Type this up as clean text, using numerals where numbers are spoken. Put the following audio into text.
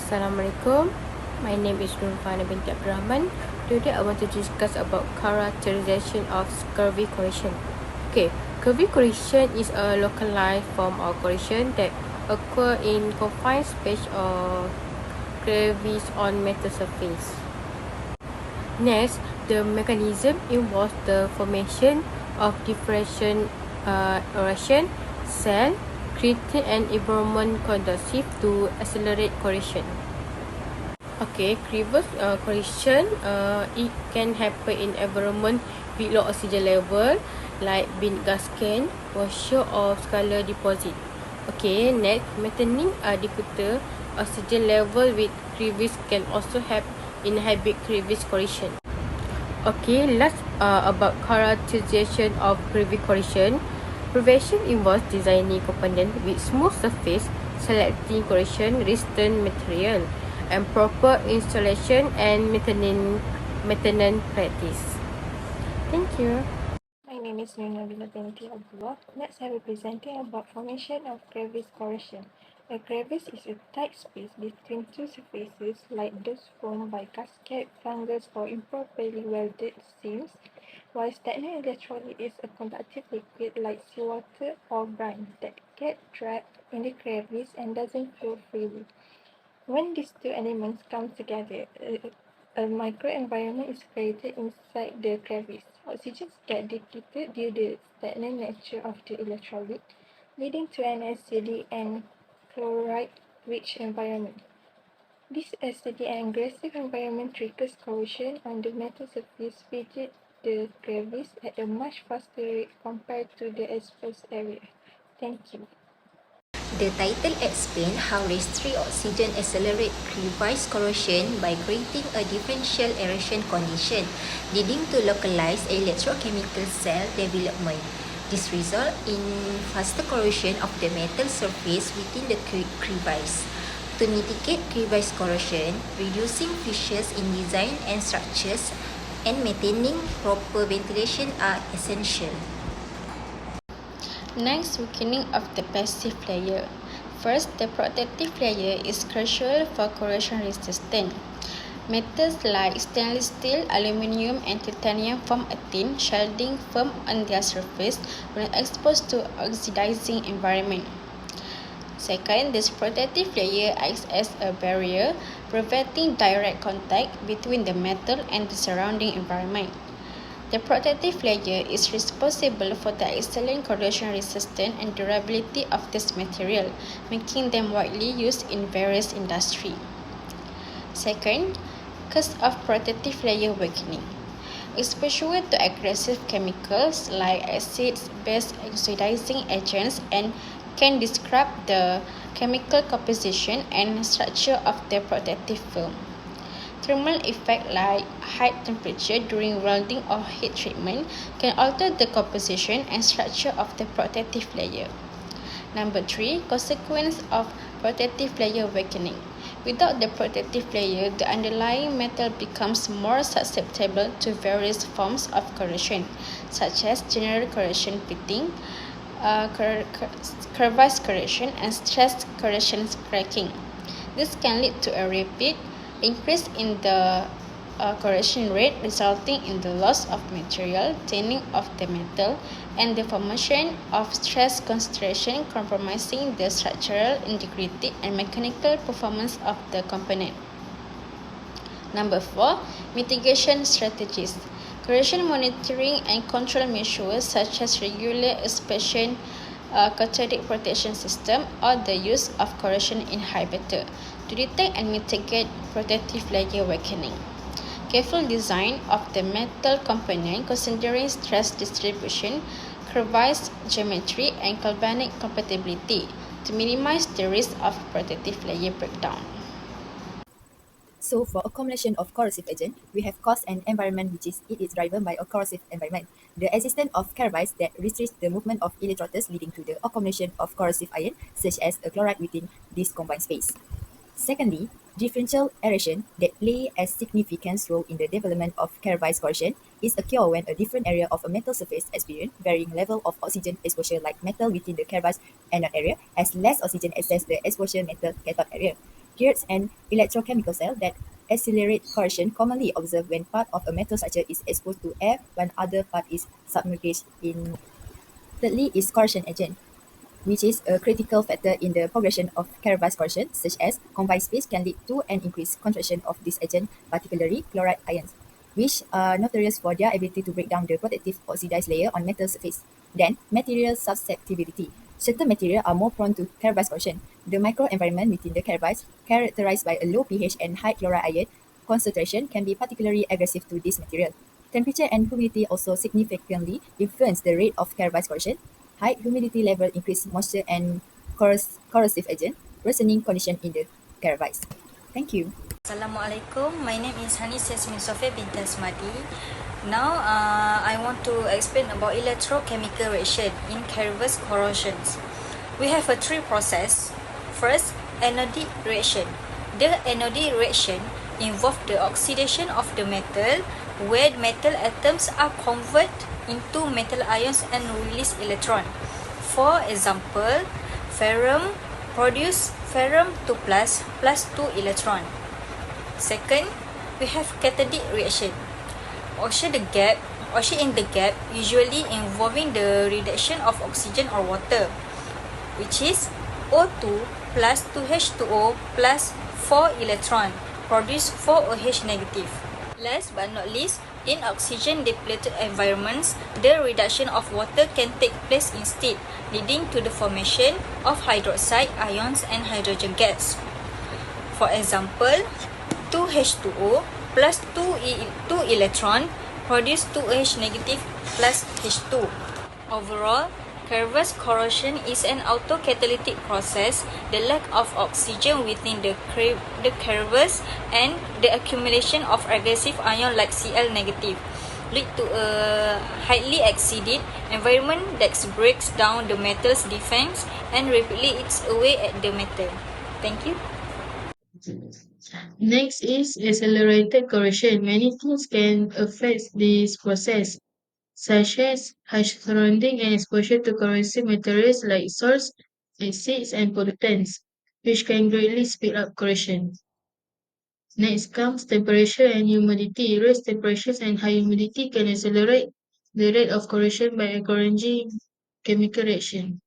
Assalamualaikum. My name is Nurfana binti Abdul Rahman. Today I want to discuss about characterization of curvy corrosion. Okay, curvy corrosion is a localized form of corrosion that occur in confined space or crevice on metal surface. Next, the mechanism involves the formation of differentiation erosion, cell, creating an environment conducive to accelerate corrosion. Okay, crevice corrosion, it can happen in environment with low oxygen level like bin gas can, washer or scalar deposit. Okay, next, maintaining adequate oxygen level with crevice can also help inhibit crevice corrosion. Okay, last about characterization of crevice corrosion. Prevention involves designing components with smooth surface, selecting corrosion-resistant material, and proper installation and maintenance practice. Thank you. My name is Nurna binti Abdullah. Next, I will be presenting about formation of crevice corrosion. A crevice is a tight space between two surfaces, like those formed by cascade, fungus, or improperly welded seams, while stagnant electrolyte is a conductive liquid like seawater or brine that gets trapped in the crevice and doesn't flow freely. When these two elements come together, a microenvironment is created inside the crevice. Oxygen gets depleted due to the stagnant nature of the electrolyte, leading to an acidic and chloride-rich environment. This acidic and aggressive environment triggers corrosion on the metal surface within the crevice at a much faster rate compared to the exposed area. Thank you. The title explains how restricted oxygen accelerates crevice corrosion by creating a differential erosion condition, leading to localized electrochemical cell development. This results in faster corrosion of the metal surface within the crevice. To mitigate crevice corrosion, reducing fissures in design and structures and maintaining proper ventilation are essential. Next, weakening of the passive layer. First, the protective layer is crucial for corrosion resistance. Metals like stainless steel, aluminium, and titanium form a thin, shielding film on their surface when exposed to oxidizing environment. Second, this protective layer acts as a barrier, preventing direct contact between the metal and the surrounding environment. The protective layer is responsible for the excellent corrosion resistance and durability of this material, making them widely used in various industries. Second, cause of protective layer weakening. Exposure to aggressive chemicals like acids, base oxidizing agents, and can disrupt the chemical composition and structure of the protective film. Thermal effects like high temperature during welding or heat treatment can alter the composition and structure of the protective layer. Number 3, consequence of protective layer weakening. Without the protective layer, the underlying metal becomes more susceptible to various forms of corrosion, such as general corrosion pitting, crevice corrosion, and stress corrosion cracking. This can lead to a rapid increase in the corrosion rate, resulting in the loss of material, thinning of the metal, and the formation of stress concentration, compromising the structural integrity and mechanical performance of the component. Number 4, mitigation strategies. Corrosion monitoring and control measures such as regular inspection, cathodic protection system, or the use of corrosion inhibitor to detect and mitigate protective layer weakening. Careful design of the metal component considering stress distribution, crevice geometry, and galvanic compatibility to minimize the risk of protective layer breakdown. So for accumulation of corrosive agent, we have cause and environment, which is it is driven by a corrosive environment. The existence of crevice that restricts the movement of electrodes, leading to the accumulation of corrosive ion, such as a chloride within this combined space. Secondly, differential erosion that play a significant role in the development of crevice corrosion is occur when a different area of a metal surface experience varying level of oxygen exposure, like metal within the crevice anode area has less oxygen access the exposure metal cathode area. Gears and electrochemical cells that accelerate corrosion commonly observed when part of a metal structure is exposed to air when other part is submerged in. Thirdly is corrosion agent, which is a critical factor in the progression of Crevice corrosion, such as confined space can lead to an increased contraction of this agent, particularly chloride ions, which are notorious for their ability to break down the protective oxidized layer on metal surface. Then, material susceptibility. Certain materials are more prone to Crevice corrosion. The microenvironment within the Crevice, characterized by a low pH and high chloride ion concentration, can be particularly aggressive to this material. Temperature and humidity also significantly influence the rate of Crevice corrosion. High humidity level increase moisture and corrosive agent, worsening condition in the crevice. Thank you. Assalamualaikum. My name is Hanis Yasmin Sofia binti Asmadi. Now, I want to explain about electrochemical reaction in crevice corrosions. We have a three process. First, anodic reaction. The anodic reaction involves the oxidation of the metal, where metal atoms are converted into metal ions and release electron. For example, ferrum produce ferrum 2 plus 2 electron. Second, we have cathodic reaction. Ocean in the gap usually involving the reduction of oxygen or water, which is O2 plus 2H2O plus 4 electron, produce 4OH negative. Last but not least, in oxygen depleted environments, the reduction of water can take place instead, leading to the formation of hydroxide ions and hydrogen gas. For example, 2H2O plus 2 electron produce 2OH negative plus H2. Overall, crevice corrosion is an autocatalytic process. The lack of oxygen within the crevice and the accumulation of aggressive ion like Cl negative lead to a highly acidic environment that breaks down the metal's defense and rapidly eats away at the metal. Thank you. Next is accelerated corrosion. Many things can affect this process, such as harsh surrounding and exposure to corrosive materials like salts, acids, and pollutants, which can greatly speed up corrosion. Next comes temperature and humidity. Raised temperatures and high humidity can accelerate the rate of corrosion by encouraging chemical reaction.